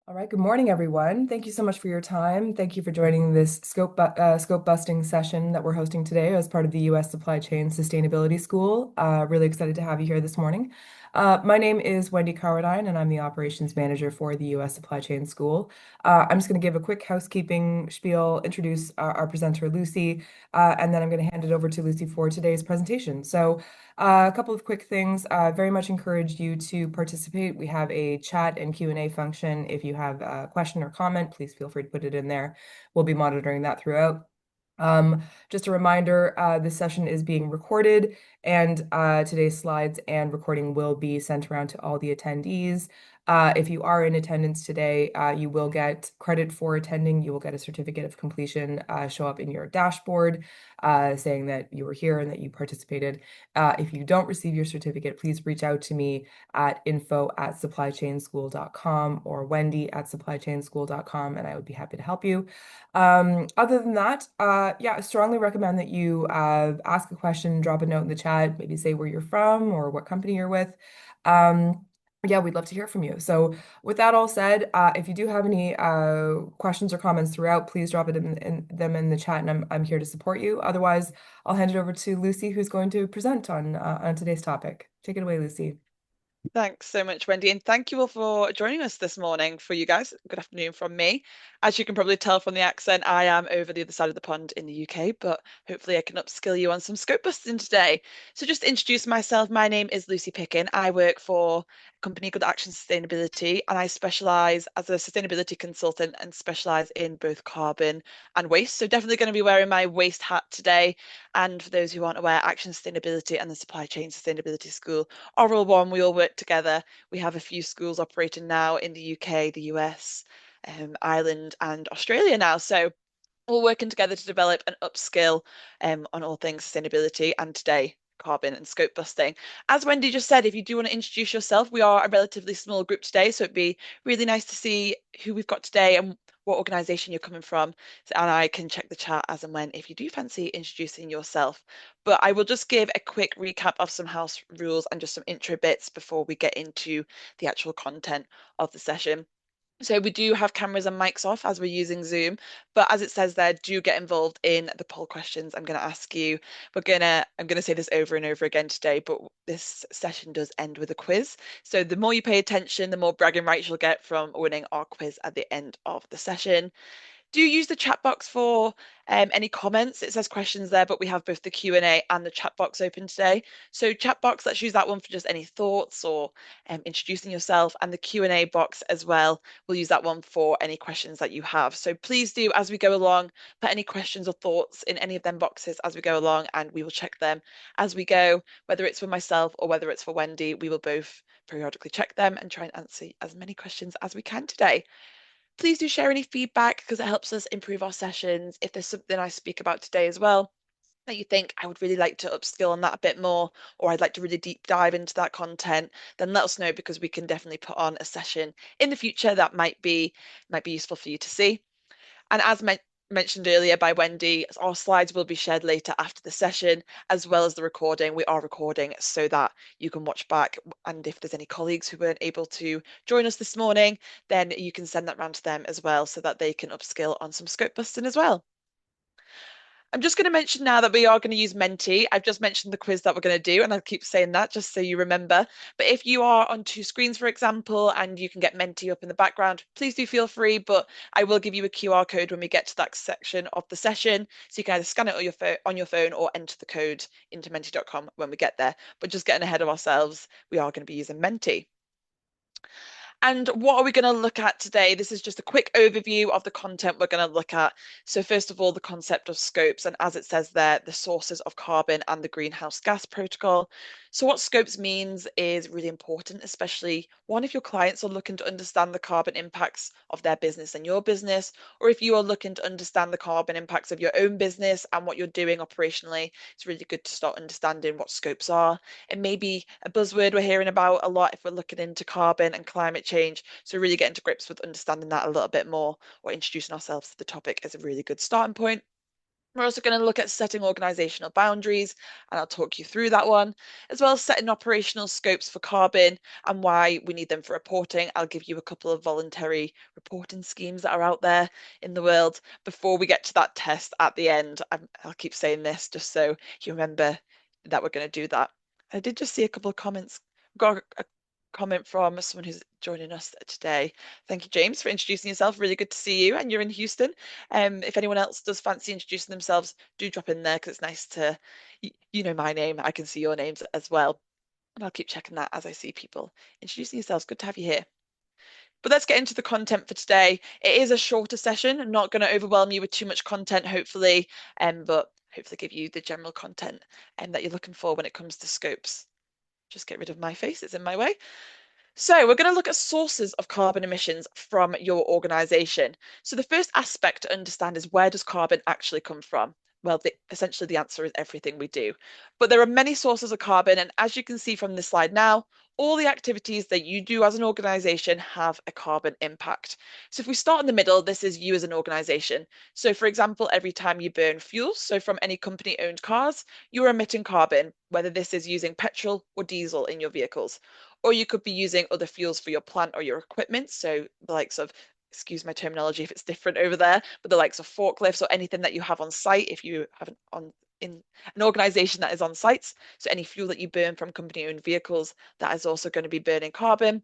All right, good morning, everyone. Thank you so much for your time. Thank you for joining this scope busting session that we're hosting today as part of the U.S. Supply Chain Sustainability School. Really excited to have you here this morning. My name is Wendy Carradine, and I'm the operations manager for the U.S. Supply Chain School. I'm just going to give a quick housekeeping spiel, introduce our presenter, Lucy, and then I'm going to hand it over to Lucy for today's presentation. A couple of quick things. Very much encourage you to participate. We have a chat and Q&A function. If you have a question or comment, please feel free to put it in there. We'll be monitoring that throughout. Just a reminder, this session is being recorded, and today's slides and recording will be sent around to all the attendees. If you are in attendance today, you will get credit for attending. You will get a certificate of completion show up in your dashboard saying that you were here and that you participated. If you don't receive your certificate, please reach out to me at info@supplychainschool.com or wendy@supplychainschool.com, and I would be happy to help you. Other than that, yeah, I strongly recommend that you ask a question, drop a note in the chat, maybe say where you're from or what company you're with. Yeah, we'd love to hear from you. So with that all said, if you do have any questions or comments throughout, please drop them in the chat, and I'm here to support you. Otherwise, I'll hand it over to Lucy, who's going to present on today's topic. Take it away, Lucy. Thanks so much, Wendy, and thank you all for joining us this morning. For you guys, good afternoon from me. As you can probably tell from the accent, I am over the other side of the pond in the UK, but hopefully I can upskill you on some scope busting today. So just to introduce myself, my name is Lucy Pickin. I work for a company called Action Sustainability, and I specialise as a sustainability consultant and specialise in both carbon and waste. So definitely going to be wearing my waste hat today. And for those who aren't aware, Action Sustainability and the Supply Chain Sustainability School are all one. We all work together. We have a few schools operating now in the UK, the US, Ireland, and Australia now. So all working together to develop and upskill on all things sustainability and today carbon and scope busting. As Wendy just said, if you do want to introduce yourself, we are a relatively small group today, so it'd be really nice to see who we've got today and what organisation you're coming from. And I can check the chat as and when if you do fancy introducing yourself. But I will just give a quick recap of some house rules and just some intro bits before we get into the actual content of the session. So we do have cameras and mics off as we're using Zoom, but as it says there, do get involved in the poll questions I'm going to ask you. I'm going to say this over and over again today, but this session does end with a quiz. So the more you pay attention, the more bragging rights you'll get from winning our quiz at the end of the session. Do use the chat box for any comments. It says questions there, but we have both the Q&A and the chat box open today. So chat box, let's use that one for just any thoughts or introducing yourself, and the Q&A box as well. We'll use that one for any questions that you have. So please do, as we go along, put any questions or thoughts in any of them boxes as we go along, and we will check them as we go, whether it's for myself or whether it's for Wendy. We will both periodically check them and try and answer as many questions as we can today. Please do share any feedback because it helps us improve our sessions. If there's something I speak about today as well that you think I would really like to upskill on that a bit more, or I'd like to really deep dive into that content, then let us know because we can definitely put on a session in the future that might be useful for you to see. And as mentioned earlier by Wendy, our slides will be shared later after the session, as well as the recording. We are recording so that you can watch back. And if there's any colleagues who weren't able to join us this morning, then you can send that round to them as well so that they can upskill on some scope busting as well. I'm just going to mention now that we are going to use Menti. I've just mentioned the quiz that we're going to do, and I'll keep saying that just so you remember. But if you are on two screens, for example, and you can get Menti up in the background, please do feel free. But I will give you a QR code when we get to that section of the session. So you can either scan it on your phone or enter the code into menti.com when we get there. But just getting ahead of ourselves, we are going to be using Menti. And what are we going to look at today? This is just a quick overview of the content we're going to look at. So first of all, the concept of scopes, and as it says there, the sources of carbon and the greenhouse gas protocol. So what scopes means is really important, especially one, if your clients are looking to understand the carbon impacts of their business and your business, or if you are looking to understand the carbon impacts of your own business and what you're doing operationally, it's really good to start understanding what scopes are. It may be a buzzword we're hearing about a lot if we're looking into carbon and climate change. So really getting to grips with understanding that a little bit more or introducing ourselves to the topic is a really good starting point. We're also going to look at setting organizational boundaries, and I'll talk you through that one, as well as setting operational scopes for carbon and why we need them for reporting. I'll give you a couple of voluntary reporting schemes that are out there in the world before we get to that test at the end. I'll keep saying this just so you remember that we're going to do that. I did just see a couple of comments. Got a comment from someone who's joining us today. Thank you, James, for introducing yourself. Really good to see you, and you're in Houston. If anyone else does fancy introducing themselves, do drop in there because it's nice to, you know my name. I can see your names as well. And I'll keep checking that as I see people introducing yourselves. Good to have you here. But let's get into the content for today. It is a shorter session. I'm not going to overwhelm you with too much content, hopefully, but hopefully give you the general content that you're looking for when it comes to scopes. Just get rid of my face, it's in my way. So we're going to look at sources of carbon emissions from your organization. So the first aspect to understand is, where does carbon actually come from? Well, essentially the answer is everything we do. But there are many sources of carbon, and as you can see from this slide now, all the activities that you do as an organization have a carbon impact. So if we start in the middle, this is you as an organization. So for example, every time you burn fuel, so from any company-owned cars, you're emitting carbon, whether this is using petrol or diesel in your vehicles. Or you could be using other fuels for your plant or your equipment. So the likes of, excuse my terminology if it's different over there, but the likes of forklifts or anything that you have on site if you have in an organization that is on sites. So any fuel that you burn from company-owned vehicles, that is also going to be burning carbon.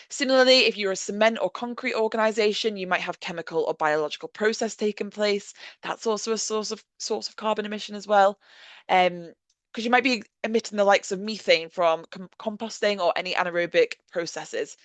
Similarly, if you're a cement or concrete organization, you might have chemical or biological process taking place. That's also a source of carbon emission as well. Because you might be emitting the likes of methane from composting or any anaerobic processes.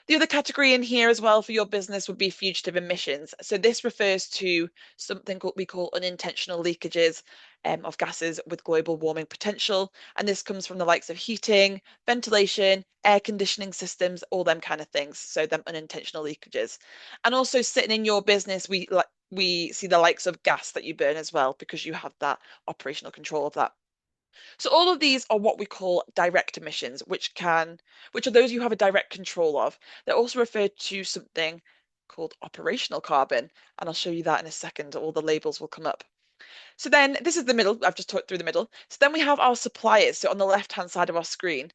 The other category in here as well for your business would be fugitive emissions. So this refers to something we call unintentional leakages of gases with global warming potential. And this comes from the likes of heating, ventilation, air conditioning systems, all them kind of things. So them unintentional leakages. And also sitting in your business, we see the likes of gas that you burn as well, because you have that operational control of that. So all of these are what we call direct emissions, which are those you have a direct control of. They're also referred to something called operational carbon, and I'll show you that in a second. All the labels will come up. So then this is the middle. I've just talked through the middle. So then we have our suppliers. So on the left-hand side of our screen,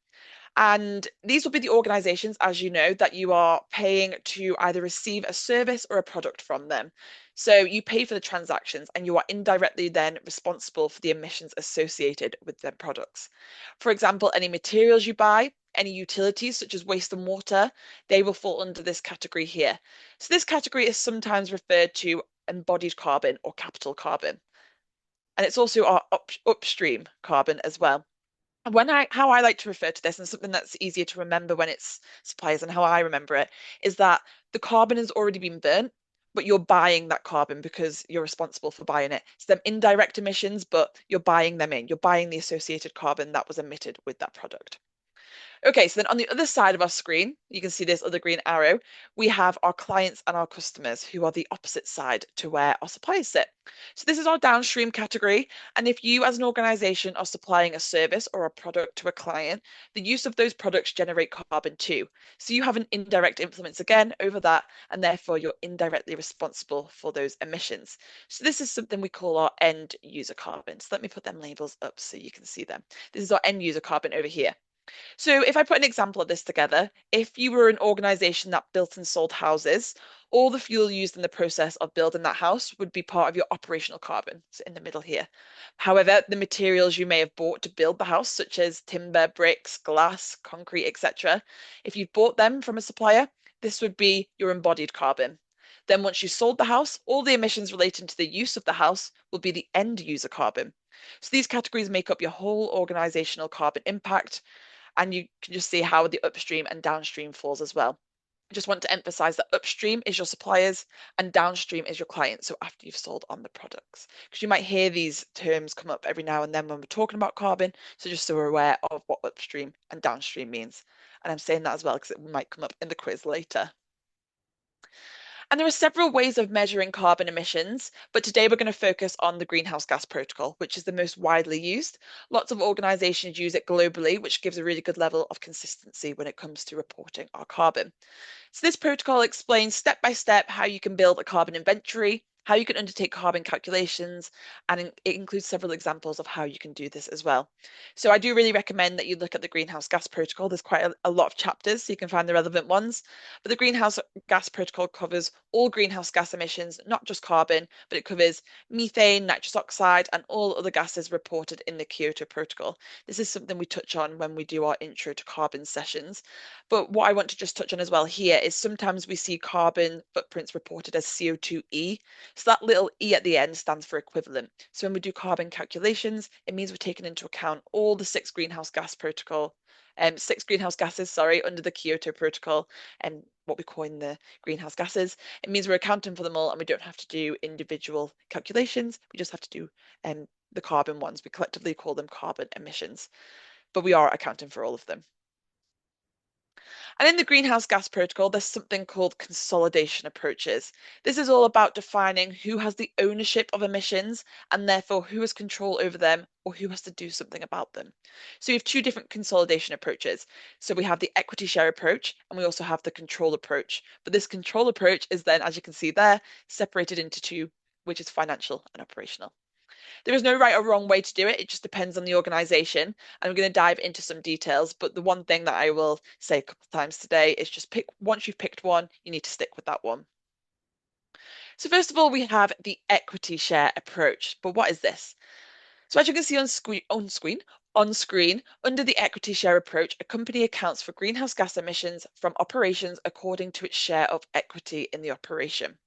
and these will be the organizations, as you know, that you are paying to either receive a service or a product from them. So you pay for the transactions and you are indirectly then responsible for the emissions associated with their products. For example, any materials you buy, any utilities such as waste and water, they will fall under this category here. So this category is sometimes referred to embodied carbon or capital carbon. And it's also our upstream carbon as well. How I like to refer to this, and something that's easier to remember when it's suppliers and how I remember it, is that the carbon has already been burnt, but you're buying that carbon because you're responsible for buying it. It's them indirect emissions, but you're buying them in. You're buying the associated carbon that was emitted with that product. Okay, so then on the other side of our screen, you can see this other green arrow. We have our clients and our customers, who are the opposite side to where our suppliers sit. So this is our downstream category. And if you as an organization are supplying a service or a product to a client, the use of those products generate carbon too. So you have an indirect influence again over that, and therefore you're indirectly responsible for those emissions. So this is something we call our end user carbon. So let me put them labels up so you can see them. This is our end user carbon over here. So if I put an example of this together, if you were an organization that built and sold houses, all the fuel used in the process of building that house would be part of your operational carbon, so in the middle here. However, the materials you may have bought to build the house, such as timber, bricks, glass, concrete, etc., if you bought them from a supplier, this would be your embodied carbon. Then once you sold the house, all the emissions relating to the use of the house will be the end user carbon. So these categories make up your whole organizational carbon impact, and you can just see how the upstream and downstream falls as well. I just want to emphasize that upstream is your suppliers and downstream is your clients. So after you've sold on the products, because you might hear these terms come up every now and then when we're talking about carbon. So just so we're aware of what upstream and downstream means. And I'm saying that as well because it might come up in the quiz later. And there are several ways of measuring carbon emissions, but today we're going to focus on the Greenhouse Gas Protocol, which is the most widely used. Lots of organizations use it globally, which gives a really good level of consistency when it comes to reporting our carbon. So this protocol explains step by step how you can build a carbon inventory, how you can undertake carbon calculations, and it includes several examples of how you can do this as well. So I do really recommend that you look at the Greenhouse Gas Protocol. There's quite a lot of chapters, so you can find the relevant ones. But the Greenhouse Gas Protocol covers all greenhouse gas emissions, not just carbon, but it covers methane, nitrous oxide, and all other gases reported in the Kyoto Protocol. This is something we touch on when we do our intro to carbon sessions. But what I want to just touch on as well here is sometimes we see carbon footprints reported as CO2e. So that little e at the end stands for equivalent. So when we do carbon calculations, it means we're taking into account all the six greenhouse gases, sorry, under the Kyoto Protocol, and what we coin the greenhouse gases. It means we're accounting for them all, and we don't have to do individual calculations. We just have to do the carbon ones. We collectively call them carbon emissions, but we are accounting for all of them. And in the Greenhouse Gas Protocol, there's something called consolidation approaches. This is all about defining who has the ownership of emissions and therefore who has control over them or who has to do something about them. So we have two different consolidation approaches. So we have the equity share approach and we also have the control approach. But this control approach is then, as you can see there, separated into two, which is financial and operational. There is no right or wrong way to do it. It just depends on the organization. And I'm going to dive into some details. But the one thing that I will say a couple of times today is just once you've picked one, you need to stick with that one. So first of all, we have the equity share approach. But what is this? So as you can see on screen, under the equity share approach, a company accounts for greenhouse gas emissions from operations according to its share of equity in the operation.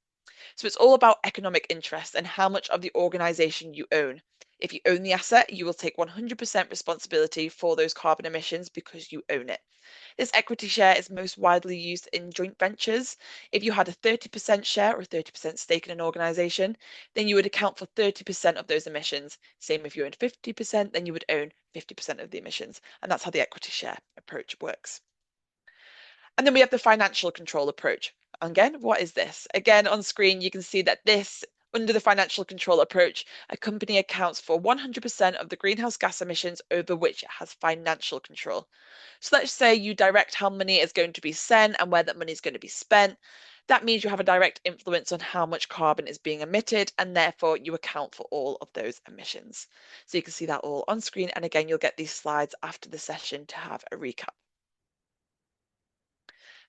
So it's all about economic interest and how much of the organization you own. If you own the asset, you will take 100% responsibility for those carbon emissions because you own it. This equity share is most widely used in joint ventures. If you had a 30% share or 30% stake in an organization, then you would account for 30% of those emissions. Same if you owned 50%, then you would own 50% of the emissions. And that's how the equity share approach works. And then we have the financial control approach. Again, what is this? Again, on screen, you can see that under the financial control approach, a company accounts for 100% of the greenhouse gas emissions over which it has financial control. So let's say you direct how money is going to be sent and where that money is going to be spent. That means you have a direct influence on how much carbon is being emitted, and therefore you account for all of those emissions. So you can see that all on screen. And again, you'll get these slides after the session to have a recap.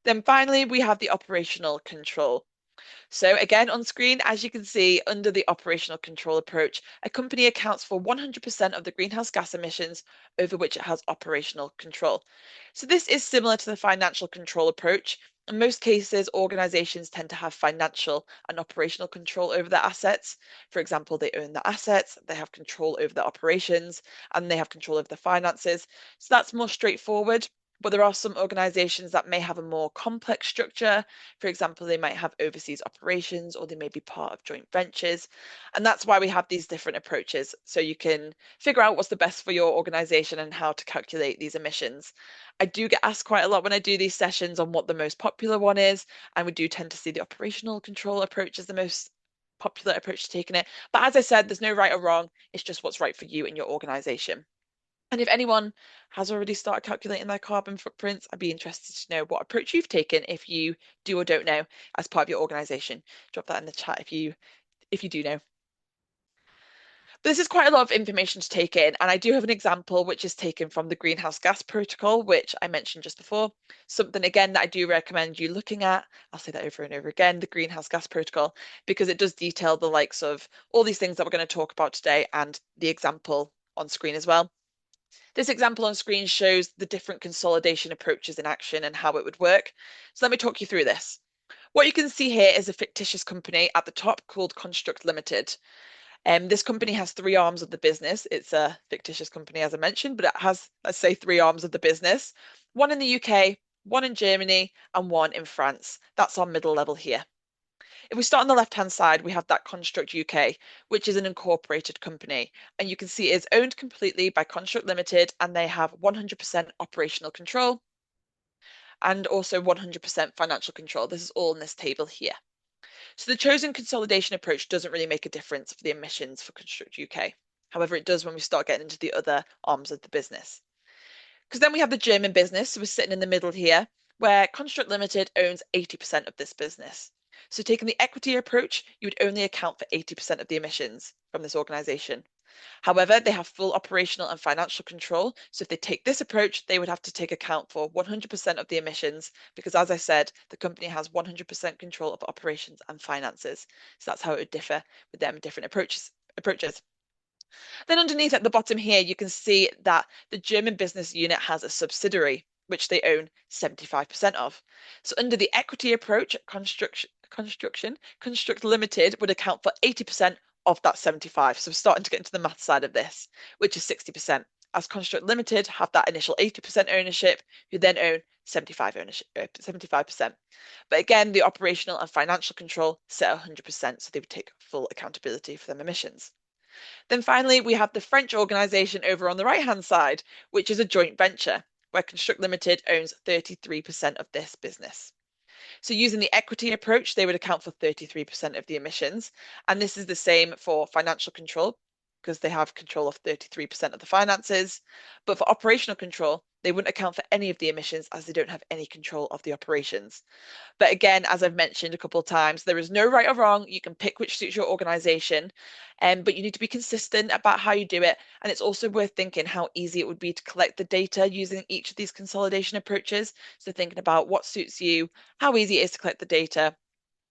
Then finally, we have the operational control. So again, on screen, as you can see, under the operational control approach, a company accounts for 100% of the greenhouse gas emissions over which it has operational control. So this is similar to the financial control approach. In most cases, organizations tend to have financial and operational control over their assets. For example, they own the assets, they have control over their operations, and they have control over the finances. So that's more straightforward. But there are some organizations that may have a more complex structure. For example, they might have overseas operations or they may be part of joint ventures. And that's why we have these different approaches. So you can figure out what's the best for your organization and how to calculate these emissions. I do get asked quite a lot when I do these sessions on what the most popular one is. And we do tend to see the operational control approach as the most popular approach to taking it. But as I said, there's no right or wrong. It's just what's right for you and your organization. And if anyone has already started calculating their carbon footprints, I'd be interested to know what approach you've taken if you do or don't know as part of your organization. Drop that in the chat if you do know. But this is quite a lot of information to take in, and I do have an example which is taken from the Greenhouse Gas Protocol, which I mentioned just before. Something again that I do recommend you looking at. I'll say that over and over again, the Greenhouse Gas Protocol, because it does detail the likes of all these things that we're going to talk about today and the example on screen as well. This example on screen shows the different consolidation approaches in action and how it would work. So let me talk you through this. What you can see here is a fictitious company at the top called Construct Limited. This company has three arms of the business. It's a fictitious company, as I mentioned, but it has, let's say, three arms of the business. One in the UK, one in Germany, and one in France. That's our middle level here. If we start on the left-hand side, we have that Construct UK, which is an incorporated company. And you can see it is owned completely by Construct Limited, and they have 100% operational control and also 100% financial control. This is all in this table here. So the chosen consolidation approach doesn't really make a difference for the emissions for Construct UK. However, it does when we start getting into the other arms of the business. Because then we have the German business, so we're sitting in the middle here, where Construct Limited owns 80% of this business. So taking the equity approach, you would only account for 80% of the emissions from this organization. However, they have full operational and financial control. So if they take this approach, they would have to take account for 100% of the emissions because, as I said, the company has 100% control of operations and finances. So that's how it would differ with them different approaches. Then underneath at the bottom here, you can see that the German business unit has a subsidiary, which they own 75% of. So under the equity approach, Construct Limited would account for 80% of that 75. So we're starting to get into the math side of this, which is 60%. As Construct Limited have that initial 80% ownership, who then own 75%. But again, the operational and financial control sit at 100%, so they would take full accountability for them emissions. Then finally, we have the French organisation over on the right-hand side, which is a joint venture where Construct Limited owns 33% of this business. So using the equity approach, they would account for 33% of the emissions. And this is the same for financial control because they have control of 33% of the finances. But for operational control, they wouldn't account for any of the emissions as they don't have any control of the operations. But again, as I've mentioned a couple of times, there is no right or wrong. You can pick which suits your organization, but you need to be consistent about how you do it. And it's also worth thinking how easy it would be to collect the data using each of these consolidation approaches. So thinking about what suits you, how easy it is to collect the data,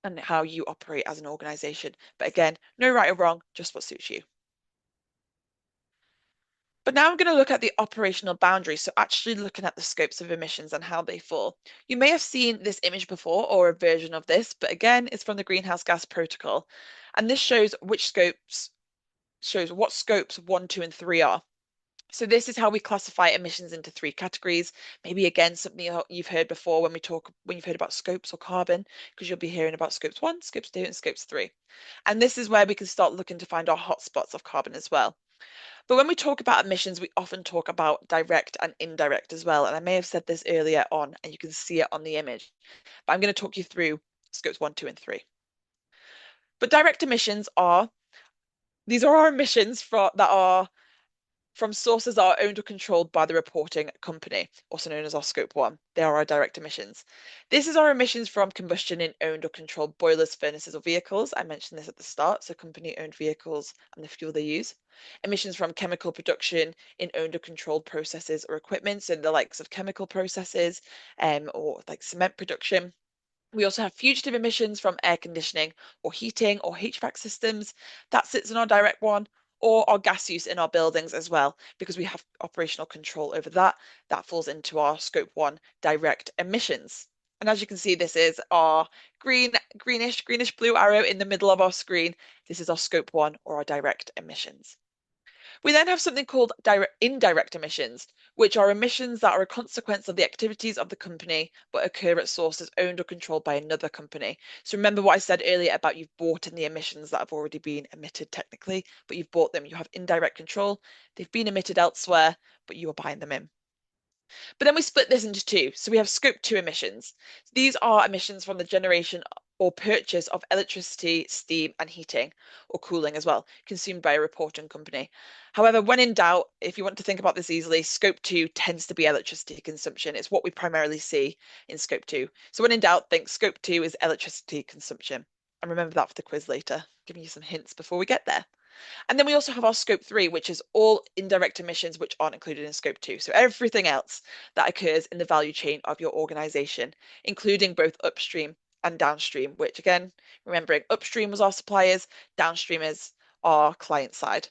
and how you operate as an organization. But again, no right or wrong, just what suits you. But now I'm going to look at the operational boundaries, so actually looking at the scopes of emissions and how they fall. You may have seen this image before or a version of this, but again, it's from the Greenhouse Gas Protocol. And this shows what scopes 1, 2, and 3 are. So this is how we classify emissions into 3 categories. Maybe again, something you've heard before when you've heard about scopes or carbon, because you'll be hearing about scopes 1, scopes 2, and scopes 3. And this is where we can start looking to find our hotspots of carbon as well. But when we talk about emissions, we often talk about direct and indirect as well. And I may have said this earlier on, and you can see it on the image. But I'm going to talk you through scopes 1, 2, and 3. But direct emissions these are our emissions that are from sources that are owned or controlled by the reporting company, also known as our Scope 1. They are our direct emissions. This is our emissions from combustion in owned or controlled boilers, furnaces, or vehicles. I mentioned this at the start, so company-owned vehicles and the fuel they use. Emissions from chemical production in owned or controlled processes or equipment, so the likes of chemical processes or like cement production. We also have fugitive emissions from air conditioning or heating or HVAC systems. That sits in our direct one, or our gas use in our buildings as well, because we have operational control over that. That falls into our Scope 1 direct emissions. And as you can see, this is our greenish blue arrow in the middle of our screen. This is our Scope 1 or our direct emissions. We then have something called indirect emissions, which are emissions that are a consequence of the activities of the company but occur at sources owned or controlled by another company. So remember what I said earlier about you've bought in the emissions that have already been emitted technically, but you've bought them. You have indirect control. They've been emitted elsewhere, but you are buying them in. But then we split this into 2. So we have Scope 2 emissions. These are emissions from the generation or purchase of electricity, steam, and heating or cooling as well, consumed by a reporting company. However, when in doubt, if you want to think about this easily, Scope 2 tends to be electricity consumption. It's what we primarily see in Scope 2. So when in doubt, think Scope 2 is electricity consumption. And remember that for the quiz later, giving you some hints before we get there. And then we also have our Scope 3, which is all indirect emissions which aren't included in Scope 2. So everything else that occurs in the value chain of your organization, including both upstream and downstream, which again, remembering upstream was our suppliers, downstream is our client side.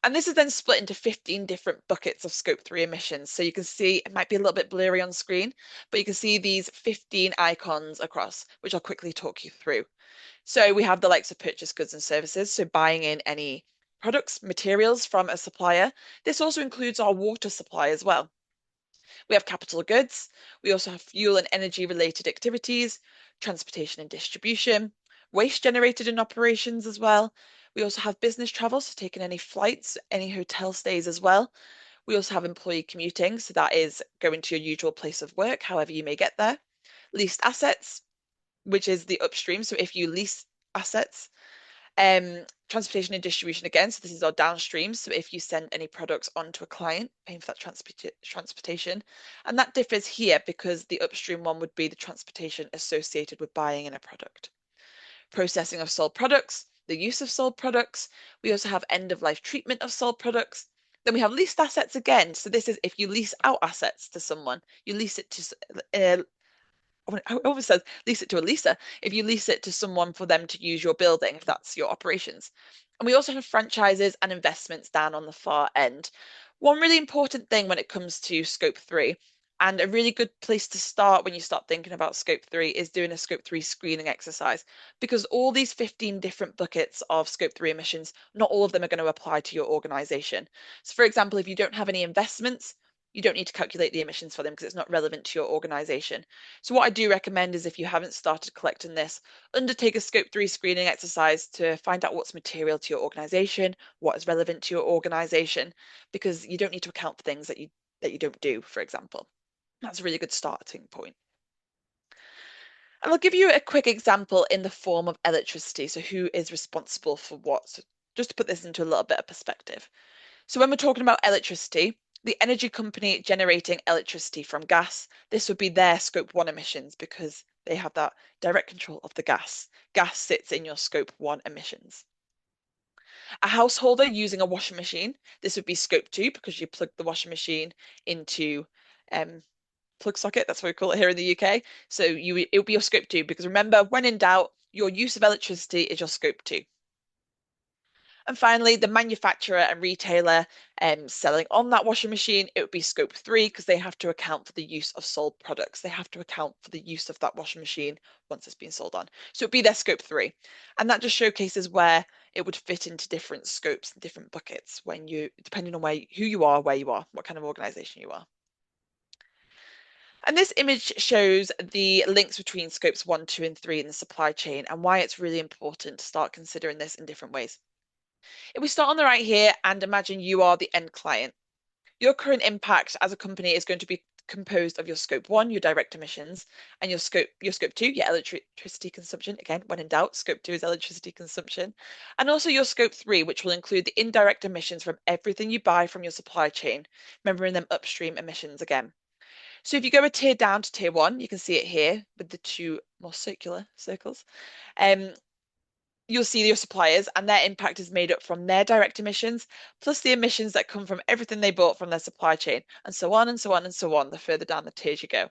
And this is then split into 15 different buckets of Scope 3 emissions. So you can see it might be a little bit blurry on screen, but you can see these 15 icons across, which I'll quickly talk you through. So we have the likes of purchase goods and services, so buying in any products, materials from a supplier. This also includes our water supply as well. We have capital goods. We also have fuel and energy related activities, transportation and distribution, waste generated in operations as well. We also have business travel, so taking any flights, any hotel stays as well. We also have employee commuting, so that is going to your usual place of work, however you may get there. Leased assets, which is the upstream. So if you lease assets, Transportation and distribution again. So this is our downstream. So if you send any products onto a client, paying for that transportation. And that differs here because the upstream one would be the transportation associated with buying in a product. Processing of sold products, the use of sold products. We also have end of life treatment of sold products. Then we have leased assets again. So this is if you lease out assets to someone, you lease it to I always says lease it to a leaser. If you lease it to someone for them to use your building, if that's your operations. And we also have franchises and investments down on the far end. One really important thing when it comes to scope three, and a really good place to start when you start thinking about scope three is doing a scope three screening exercise, because all these 15 different buckets of scope three emissions, not all of them are going to apply to your organization. So for example, if you don't have any investments, you don't need to calculate the emissions for them because it's not relevant to your organization. So what I do recommend is if you haven't started collecting this, undertake a scope 3 screening exercise to find out what's material to your organization, what is relevant to your organization, because you don't need to account for things that you don't do, for example. That's a really good starting point. And I'll give you a quick example in the form of electricity. So who is responsible for what? So just to put this into a little bit of perspective. So when we're talking about electricity, the energy company generating electricity from gas, this would be their scope one emissions because they have that direct control of the gas. Gas sits in your scope one emissions. A householder using a washing machine, this would be scope two because you plug the washing machine into plug socket. That's what we call it here in the UK. So it would be your scope two because remember, when in doubt, your use of electricity is your scope two. And finally, the manufacturer and retailer selling on that washing machine, it would be scope three because they have to account for the use of sold products. They have to account for the use of that washing machine once it's been sold on. So it'd be their scope three. And that just showcases where it would fit into different scopes and different buckets when you, depending on who you are, where you are, what kind of organization you are. And this image shows the links between scopes one, two, and three in the supply chain and why it's really important to start considering this in different ways. If we start on the right here and imagine you are the end client, your current impact as a company is going to be composed of your scope one, your direct emissions, and your scope two, your electricity consumption. Again, when in doubt, scope two is electricity consumption. And also your scope three, which will include the indirect emissions from everything you buy from your supply chain, remembering them upstream emissions again. So if you go a tier down to tier one, you can see it here with the two more circular circles. Um, you'll see your suppliers and their impact is made up from their direct emissions, plus the emissions that come from everything they bought from their supply chain, and so on and so on and so on, the further down the tiers you go.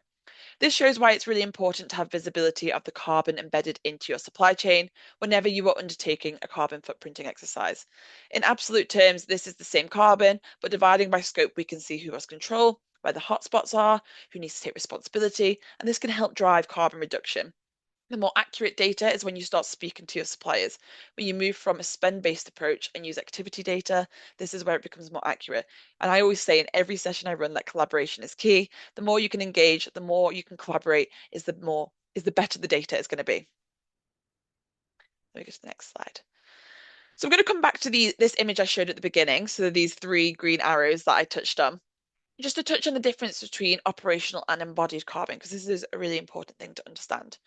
This shows why it's really important to have visibility of the carbon embedded into your supply chain whenever you are undertaking a carbon footprinting exercise. In absolute terms, this is the same carbon, but dividing by scope, we can see who has control, where the hotspots are, who needs to take responsibility, and this can help drive carbon reduction. The more accurate data is when you start speaking to your suppliers. When you move from a spend-based approach and use activity data, this is where it becomes more accurate. And I always say in every session I run that collaboration is key. The more you can engage, the more you can collaborate, is the better the data is going to be. Let me go to the next slide. So I'm going to come back to this image I showed at the beginning. So these three green arrows that I touched on. Just to touch on the difference between operational and embodied carbon, because this is a really important thing to understand.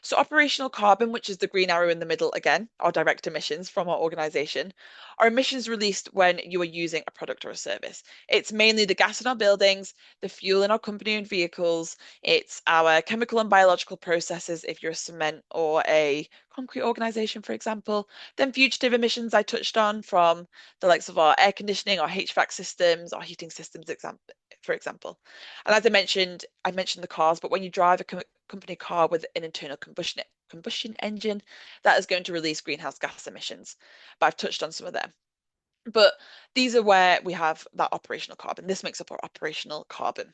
So operational carbon, which is the green arrow in the middle again, our direct emissions from our organization, are emissions released when you are using a product or a service. It's mainly the gas in our buildings, the fuel in our company and vehicles, it's our chemical and biological processes if you're a cement or a concrete organization, for example. Then fugitive emissions I touched on from the likes of our air conditioning, our HVAC systems, our heating systems, for example. And as I mentioned the cars, but when you drive a company car with an internal combustion engine, that is going to release greenhouse gas emissions. But I've touched on some of them. But these are where we have that operational carbon. This makes up our operational carbon.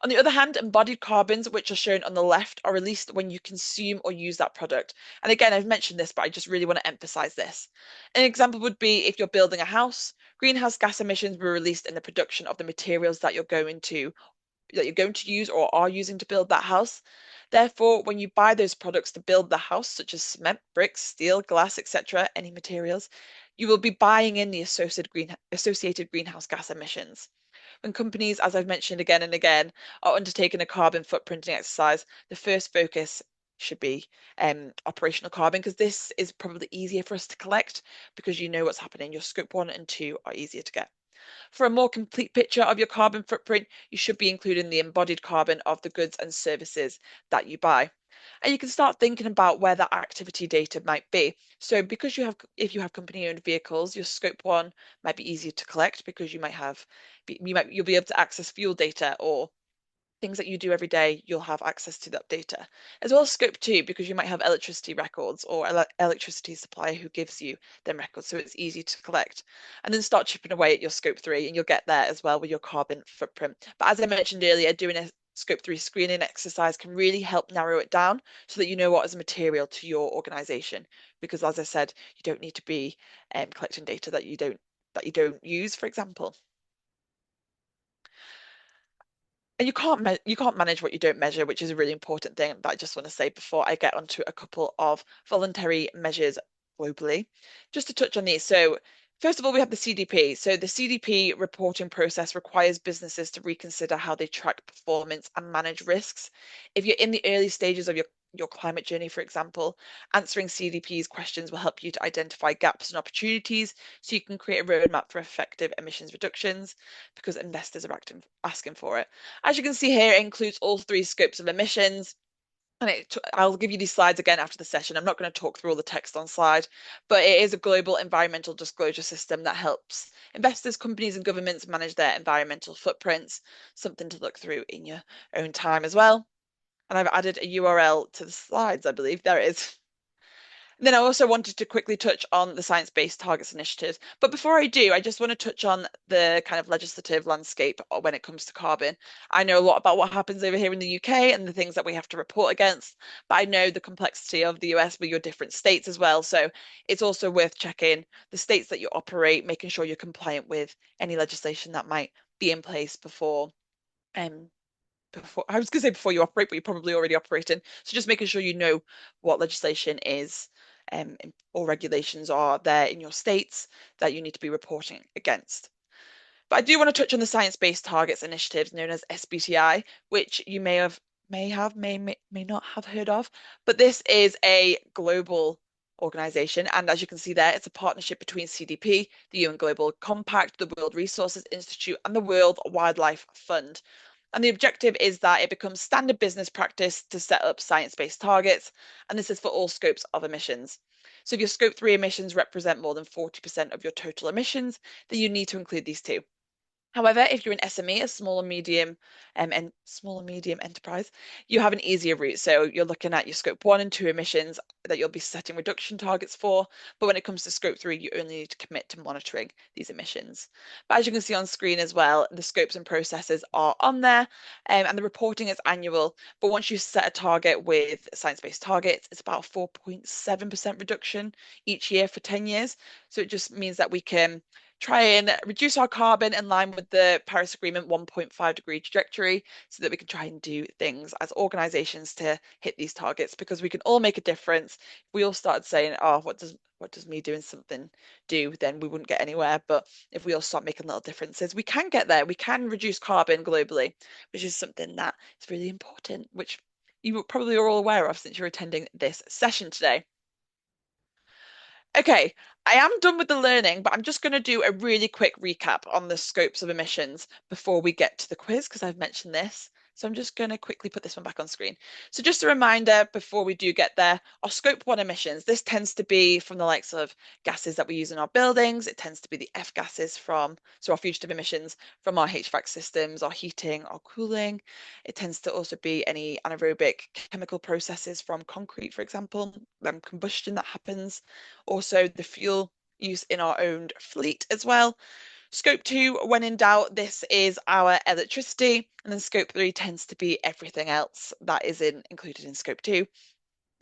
On the other hand, embodied carbons, which are shown on the left, are released when you consume or use that product. And again, I've mentioned this, but I just really want to emphasize this. An example would be if you're building a house, greenhouse gas emissions were released in the production of the materials that you're going to use or are using to build that house. Therefore, when you buy those products to build the house, such as cement, bricks, steel, glass, etc., any materials, you will be buying in the associated greenhouse gas emissions. When companies, as I've mentioned again and again, are undertaking a carbon footprinting exercise, the first focus should be operational carbon, because this is probably easier for us to collect because you know what's happening. Your scope 1 and 2 are easier to get. For a more complete picture of your carbon footprint, you should be including the embodied carbon of the goods and services that you buy. And you can start thinking about where that activity data might be. So because if you have company-owned vehicles, your scope 1 might be easier to collect because you'll be able to access fuel data, or things that you do every day, you'll have access to that data. As well as scope 2, because you might have electricity records or electricity supplier who gives you them records, so it's easy to collect. And then start chipping away at your scope 3, and you'll get there as well with your carbon footprint. But as I mentioned earlier, doing a scope 3 screening exercise can really help narrow it down so that you know what is material to your organization. Because as I said, you don't need to be collecting data that you don't use, for example. And you can't manage what you don't measure, which is a really important thing that I just want to say before I get onto a couple of voluntary measures globally. Just to touch on these. So first of all, we have the CDP. So the CDP reporting process requires businesses to reconsider how they track performance and manage risks. If you're in the early stages of your climate journey, for example, answering CDP's questions will help you to identify gaps and opportunities so you can create a roadmap for effective emissions reductions, because investors are asking for it. As you can see here, it includes all three scopes of emissions. And I'll give you these slides again after the session. I'm not going to talk through all the text on slide, but it is a global environmental disclosure system that helps investors, companies, and governments manage their environmental footprints. Something to look through in your own time as well. And I've added a URL to the slides, I believe. There it is. Then I also wanted to quickly touch on the Science Based Targets Initiative. But before I do, I just want to touch on the kind of legislative landscape when it comes to carbon. I know a lot about what happens over here in the UK and the things that we have to report against, but I know the complexity of the US with your different states as well. So it's also worth checking the states that you operate, making sure you're compliant with any legislation that might be in place um, before I was going to say before you operate, but you're probably already operating. So just making sure you know what legislation is or regulations are there in your states that you need to be reporting against. But I do want to touch on the Science Based Targets Initiative, known as SBTI, which you may not have heard of. But this is a global organization, and as you can see there, it's a partnership between CDP, the UN Global Compact, the World Resources Institute, and the World Wildlife Fund. And the objective is that it becomes standard business practice to set up science-based targets, and this is for all scopes of emissions. So if your scope 3 emissions represent more than 40% of your total emissions, then you need to include these too. However, if you're an SME, a small and medium enterprise, you have an easier route. So you're looking at your scope 1 and 2 emissions that you'll be setting reduction targets for. But when it comes to scope 3, you only need to commit to monitoring these emissions. But as you can see on screen as well, the scopes and processes are on there, and the reporting is annual. But once you set a target with science-based targets, it's about 4.7% reduction each year for 10 years. So it just means that we can try and reduce our carbon in line with the Paris Agreement 1.5-degree trajectory so that we can try and do things as organizations to hit these targets, because we can all make a difference. If we all started saying, oh, what does me doing something do, then we wouldn't get anywhere. But if we all start making little differences, we can get there. We can reduce carbon globally, which is something that is really important, which you probably are all aware of since you're attending this session today. Okay, I am done with the learning, but I'm just going to do a really quick recap on the scopes of emissions before we get to the quiz, because I've mentioned this. So I'm just going to quickly put this one back on screen. So just a reminder before we do get there, our scope 1 emissions, this tends to be from the likes of gases that we use in our buildings. It tends to be the F gases so our fugitive emissions from our HVAC systems, our heating, our cooling. It tends to also be any anaerobic chemical processes from concrete, for example, combustion that happens. Also, the fuel use in our own fleet as well. Scope 2, when in doubt, this is our electricity. And then scope 3 tends to be everything else that is included in scope 2.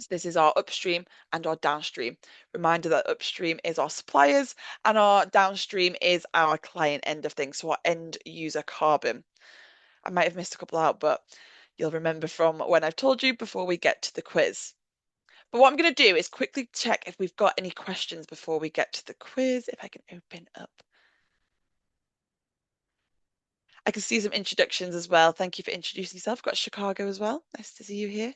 So this is our upstream and our downstream. Reminder that upstream is our suppliers and our downstream is our client end of things, so our end user carbon. I might have missed a couple out, but you'll remember from when I've told you before we get to the quiz. But what I'm going to do is quickly check if we've got any questions before we get to the quiz, if I can open up. I can see some introductions as well. Thank you for introducing yourself. Got Chicago as well. Nice to see you here.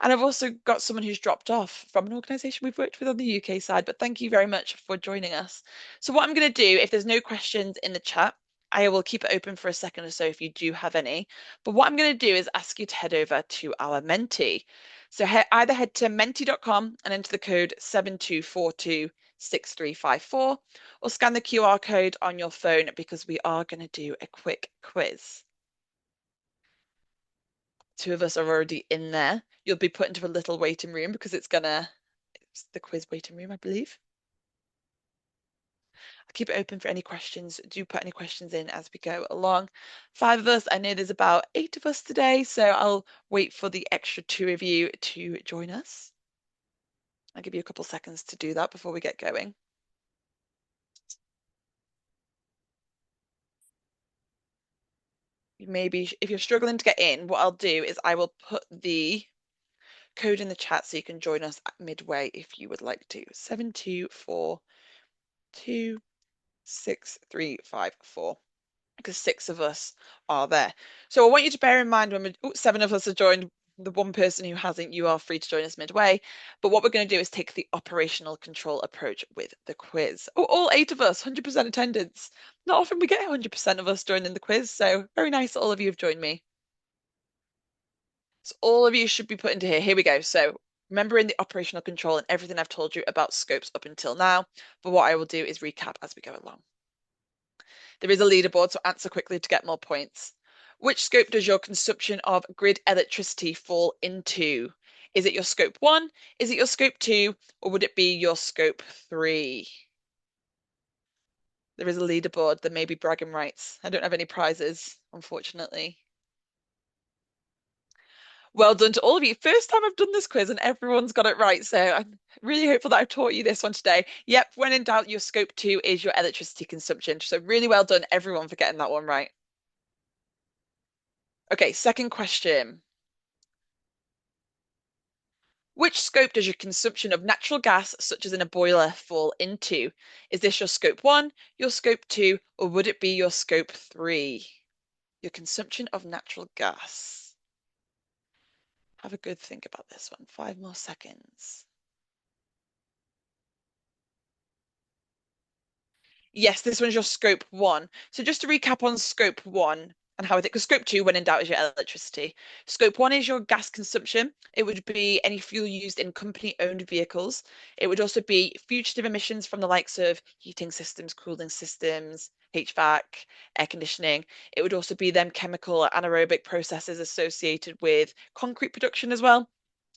And I've also got someone who's dropped off from an organisation we've worked with on the UK side, but thank you very much for joining us. So what I'm going to do, if there's no questions in the chat, I will keep it open for a second or so if you do have any. But what I'm going to do is ask you to head over to our Menti. So either head to menti.com and enter the code 72426354 or scan the QR code on your phone because we are going to do a quick quiz. Two of us are already in there. You'll be put into a little waiting room because it's the quiz waiting room, I believe. I'll keep it open for any questions. Do put any questions in as we go along. 5 of us. I know there's about 8 of us today, so I'll wait for the extra 2 of you to join us. I'll give you a couple seconds to do that before we get going. Maybe if you're struggling to get in, what I'll do is I will put the code in the chat so you can join us at midway if you would like to. 72426354. Because 6 of us are there. So I want you to bear in mind when 7 of us have joined, the one person who hasn't, you are free to join us midway. But what we're going to do is take the operational control approach with the quiz. Oh, all 8 of us, 100% attendance. Not often we get 100% of us joining the quiz, so very nice that all of you have joined me. So all of you should be put into here. Here we go. So remembering the operational control and everything I've told you about scopes up until now. But what I will do is recap as we go along. There is a leaderboard, so answer quickly to get more points. Which scope does your consumption of grid electricity fall into? Is it your scope 1? Is it your scope 2? Or would it be your scope 3? There is a leaderboard. There may be bragging rights. I don't have any prizes, unfortunately. Well done to all of you. First time I've done this quiz and everyone's got it right. So I'm really hopeful that I've taught you this one today. Yep, when in doubt, your scope 2 is your electricity consumption. So really well done, everyone, for getting that one right. Okay, second question. Which scope does your consumption of natural gas, such as in a boiler, fall into? Is this your scope 1, your scope 2, or would it be your scope 3? Your consumption of natural gas. Have a good think about this one. 5 more seconds. Yes, this one's your scope 1. So just to recap on scope 1 and how I think, because scope 2, when in doubt, is your electricity. Scope 1 is your gas consumption. It would be any fuel used in company-owned vehicles. It would also be fugitive emissions from the likes of heating systems, cooling systems, HVAC, air conditioning. It would also be them chemical or anaerobic processes associated with concrete production as well.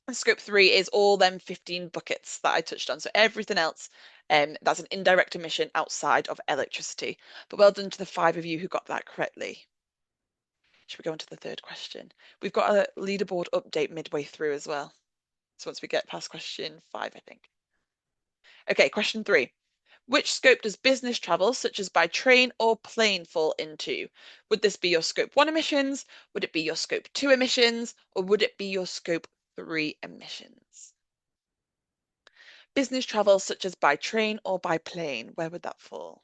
And scope 3 is all them 15 buckets that I touched on. So everything else, that's an indirect emission outside of electricity. But well done to the 5 of you who got that correctly. Should we go on to the third question? We've got a leaderboard update midway through as well. So once we get past question 5, I think. Okay, question 3. Which scope does business travel, such as by train or plane, fall into? Would this be your scope 1 emissions? Would it be your scope 2 emissions? Or would it be your scope 3 emissions? Business travel, such as by train or by plane, where would that fall?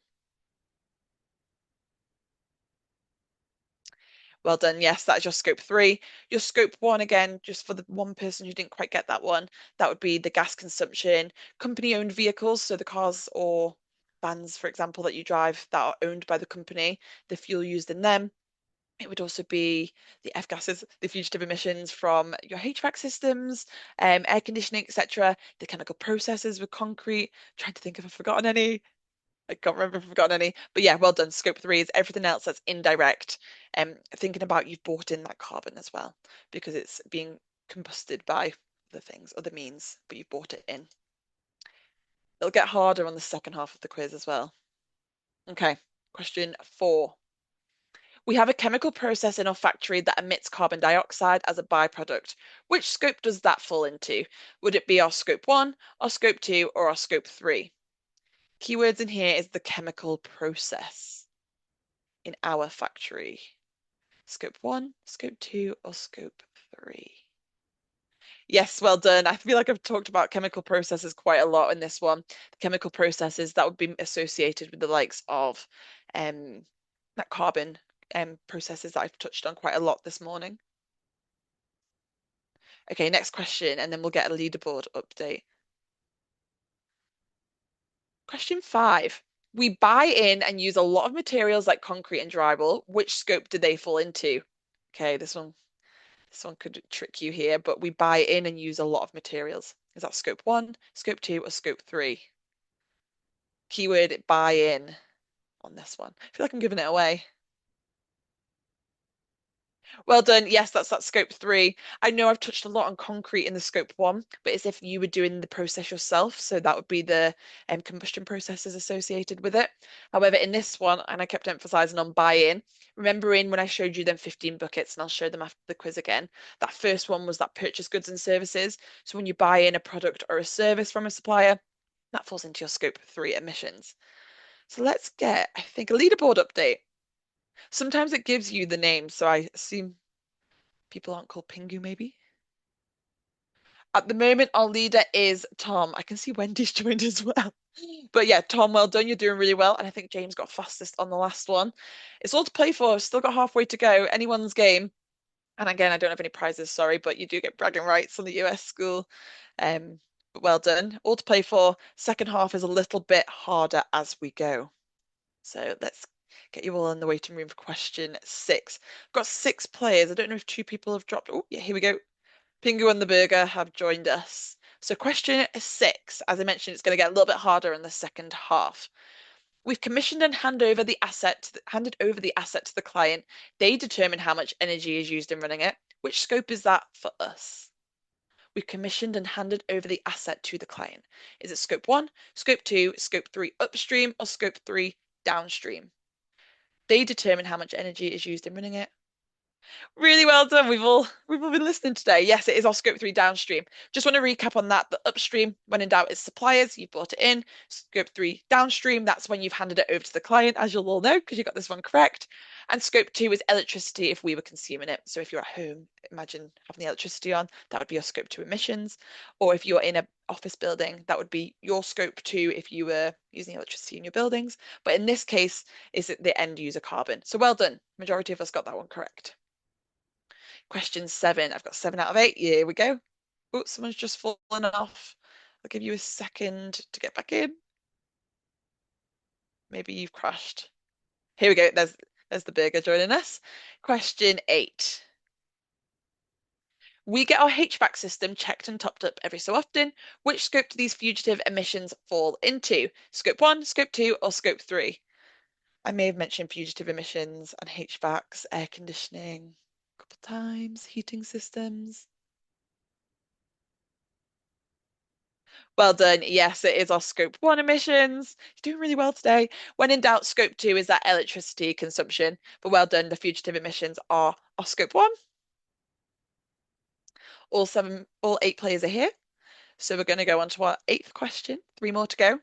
Well done. Yes, that's your scope 3. Your scope 1, again, just for the one person who didn't quite get that one, that would be the gas consumption, company-owned vehicles, so the cars or vans, for example, that you drive that are owned by the company, the fuel used in them. It would also be the F gases, the fugitive emissions from your HVAC systems, air conditioning, etc. The chemical processes with concrete. Trying to think if I've forgotten any. I can't remember if I've forgotten any. But yeah, well done. Scope 3 is everything else that's indirect. Thinking about you've brought in that carbon as well because it's being combusted by the things, other means, but you've brought it in. It'll get harder on the second half of the quiz as well. Okay, question 4. We have a chemical process in our factory that emits carbon dioxide as a byproduct. Which scope does that fall into? Would it be our scope 1, our scope 2, or our scope 3? Keywords in here is the chemical process in our factory. Scope 1, scope 2, or scope 3? Yes, well done. I feel like I've talked about chemical processes quite a lot in this one. The chemical processes that would be associated with the likes of that carbon processes that I've touched on quite a lot this morning. Okay, next question, and then we'll get a leaderboard update. Question 5. We buy in and use a lot of materials like concrete and drywall. Which scope do they fall into? Okay, this one could trick you here, but we buy in and use a lot of materials. Is that scope 1, scope 2, or scope 3? Keyword buy in on this one. I feel like I'm giving it away. Well done. Yes, that's that scope 3. I know I've touched a lot on concrete in the scope 1, but it's if you were doing the process yourself. So that would be the combustion processes associated with it. However, in this one, and I kept emphasizing on buy-in, remembering when I showed you them 15 buckets, and I'll show them after the quiz again, that first one was that purchase goods and services. So when you buy in a product or a service from a supplier, that falls into your scope 3 emissions. So let's get, I think, a leaderboard update. Sometimes it gives you the name, so I assume people aren't called Pingu, maybe. At the moment, our leader is Tom. I can see Wendy's joined as well. But yeah, Tom, well done. You're doing really well. And I think James got fastest on the last one. It's all to play for. Still got halfway to go. Anyone's game. And again, I don't have any prizes, sorry, but you do get bragging rights on the US school. But well done. All to play for. Second half is a little bit harder as we go. So let's get you all in the waiting room for question 6. I've got 6 players. I don't know if 2 people have dropped. Oh, yeah, here we go. Pingu and the Burger have joined us. So question 6, as I mentioned, it's going to get a little bit harder in the second half. We've commissioned and handed over the asset to the client. They determine how much energy is used in running it. Which scope is that for us? We've commissioned and handed over the asset to the client. Is it scope 1, scope 2, scope 3 upstream, or scope 3 downstream? They determine how much energy is used in running it. Really well done. We've all been listening today. Yes, it is our scope 3 downstream. Just want to recap on that. The upstream, when in doubt, is suppliers. You've brought it in. Scope 3 downstream, that's when you've handed it over to the client, as you'll all know, because you got this one correct. And scope 2 is electricity if we were consuming it. So if you're at home, imagine having the electricity on, that would be your scope 2 emissions. Or if you're in an office building, that would be your scope 2 if you were using electricity in your buildings. But in this case, is it the end user carbon. So well done. Majority of us got that one correct. Question 7. I've got 7 out of 8. Here we go. Oh, someone's just fallen off. I'll give you a second to get back in. Maybe you've crashed. Here we go. There's the burger joining us. Question 8. We get our HVAC system checked and topped up every so often. Which scope do these fugitive emissions fall into? Scope 1, scope 2, or scope 3? I may have mentioned fugitive emissions and HVACs, air conditioning a couple times, heating systems. Well done. Yes, it is our scope 1 emissions. You're doing really well today. When in doubt, scope 2 is that electricity consumption. But well done, the fugitive emissions are our scope 1. All 8 players are here. So we're going to go on to our 8th question. 3 more to go.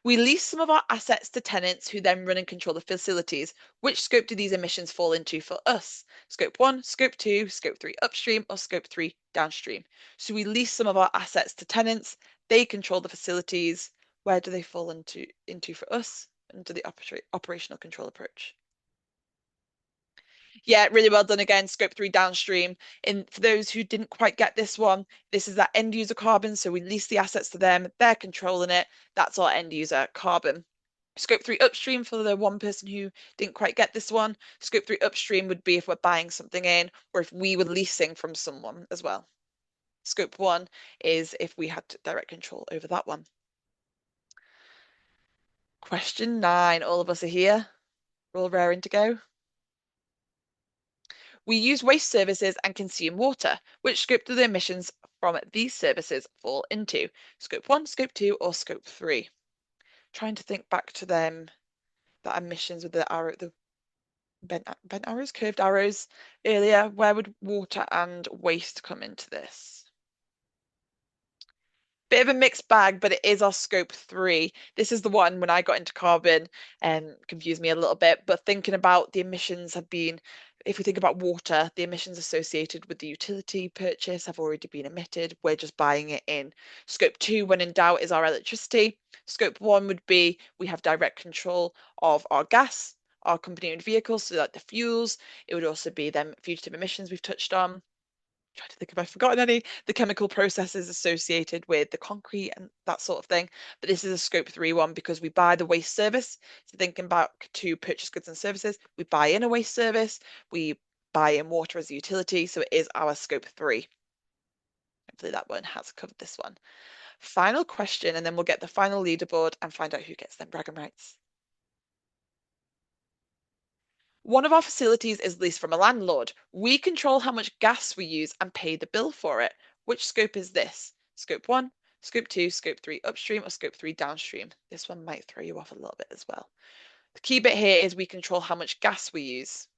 We lease some of our assets to tenants who then run and control the facilities. Which scope do these emissions fall into for us? Scope 1, scope 2, scope 3 upstream, or scope 3 downstream? So we lease some of our assets to tenants. They control the facilities. Where do they fall into for us? Under the operational control approach. Yeah, really well done again. Scope 3 downstream. And for those who didn't quite get this one, this is that end user carbon. So we lease the assets to them, they're controlling it. That's our end user carbon. Scope 3 upstream for the one person who didn't quite get this one. Scope 3 upstream would be if we're buying something in or if we were leasing from someone as well. Scope 1 is if we had direct control over that one. Question 9. All of us are here. We're all raring to go. We use waste services and consume water. Which scope do the emissions from these services fall into? Scope 1, scope 2, or scope 3? Trying to think back to them, that emissions with the arrow, the bent arrows, curved arrows earlier. Where would water and waste come into this? Bit of a mixed bag, but it is our scope 3. This is the one when I got into carbon and confused me a little bit. But thinking about the emissions have been, if we think about water, the emissions associated with the utility purchase have already been emitted. We're just buying it in. Scope 2, when in doubt, is our electricity. Scope 1 would be we have direct control of our gas, our company owned vehicles, so like the fuels. It would also be them fugitive emissions we've touched on. Trying to think if I've forgotten any, the chemical processes associated with the concrete and that sort of thing. But this is a scope 3 one because we buy the waste service. So thinking back to purchase goods and services, we buy in a waste service, we buy in water as a utility. So it is our scope 3. Hopefully that one has covered this one. Final question, and then we'll get the final leaderboard and find out who gets them bragging rights. One of our facilities is leased from a landlord. We control how much gas we use and pay the bill for it. Which scope is this? Scope 1, Scope 2, Scope 3 upstream, or Scope 3 downstream? This one might throw you off a little bit as well. The key bit here is we control how much gas we use.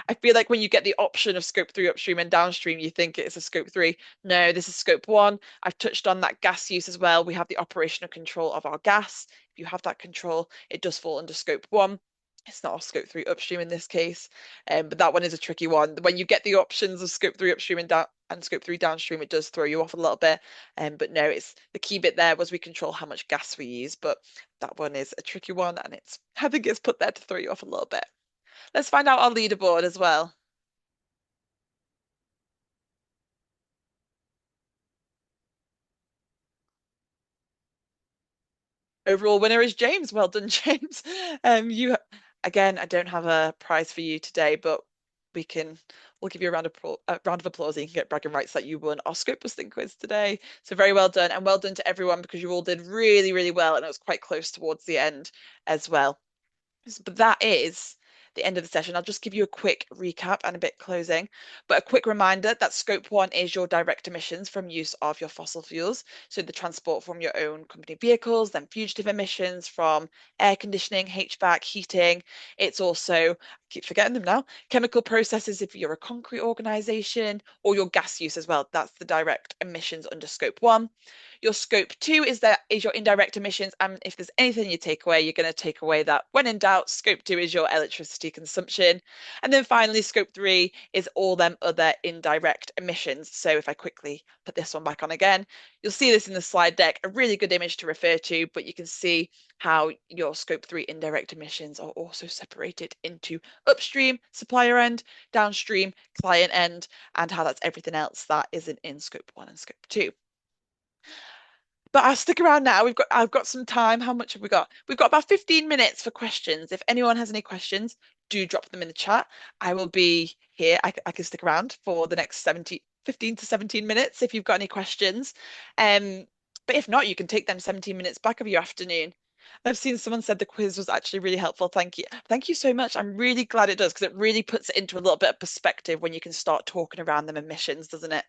I feel like when you get the option of scope 3 upstream and downstream, you think it's a scope 3. No, this is scope 1. I've touched on that gas use as well. We have the operational control of our gas. If you have that control, it does fall under scope 1. It's not a scope 3 upstream in this case, but that one is a tricky one. When you get the options of scope 3 upstream and scope 3 downstream, it does throw you off a little bit. But no, it's the key bit there was we control how much gas we use, but that one is a tricky one, and I think it's put there to throw you off a little bit. Let's find out our leaderboard as well. Overall winner is James. Well done, James. You again, I don't have a prize for you today, but we'll give you a round of applause and you can get bragging rights that you won our scope busting quiz today. So very well done, and well done to everyone because you all did really, really well, and it was quite close towards the end as well. But that is the end of the session. I'll just give you a quick recap and a bit closing. But a quick reminder that scope 1 is your direct emissions from use of your fossil fuels. So the transport from your own company vehicles, then fugitive emissions from air conditioning, HVAC, heating. It's also, I keep forgetting them now, chemical processes if you're a concrete organization, or your gas use as well. That's the direct emissions under scope 1. Your scope 2 is your indirect emissions. And if there's anything you take away, you're going to take away that when in doubt, scope 2 is your electricity consumption. And then finally, scope 3 is all them other indirect emissions. So if I quickly put this one back on again, you'll see this in the slide deck, a really good image to refer to, but you can see how your scope 3 indirect emissions are also separated into upstream, supplier end, downstream, client end, and how that's everything else that isn't in scope 1 and scope 2. But I'll stick around now. I've got some time. How much have we got? We've got about 15 minutes for questions. If anyone has any questions, do drop them in the chat. I will be here. I can stick around for the next 15 to 17 minutes if you've got any questions. But if not, you can take them 17 minutes back of your afternoon. I've seen someone said the quiz was actually really helpful. Thank you. Thank you so much. I'm really glad it does because it really puts it into a little bit of perspective when you can start talking around them emissions, doesn't it?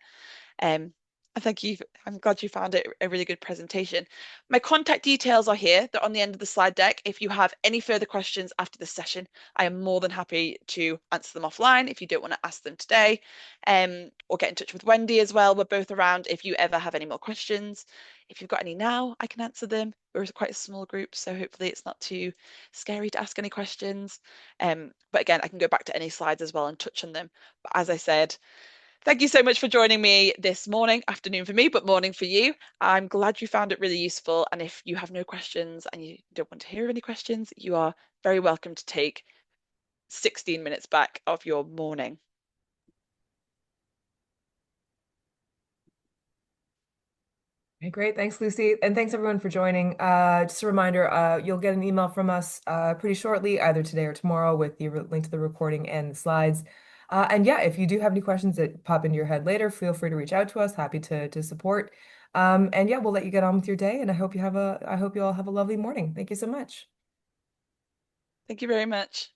Um, and thank you. I'm glad you found it a really good presentation. My contact details are here. They're on the end of the slide deck. If you have any further questions after this session, I am more than happy to answer them offline if you don't want to ask them today. Or get in touch with Wendy as well. We're both around if you ever have any more questions. If you've got any now, I can answer them. We're quite a small group, so hopefully it's not too scary to ask any questions. But again, I can go back to any slides as well and touch on them. But as I said, thank you so much for joining me this morning, afternoon for me, but morning for you. I'm glad you found it really useful. And if you have no questions and you don't want to hear any questions, you are very welcome to take 16 minutes back of your morning. Okay, great. Thanks, Lucy. And thanks everyone for joining. Just a reminder, you'll get an email from us pretty shortly, either today or tomorrow, with the link to the recording and the slides. And yeah, if you do have any questions that pop into your head later, feel free to reach out to us. Happy to support. And yeah, we'll let you get on with your day. And I hope you all have a lovely morning. Thank you so much. Thank you very much.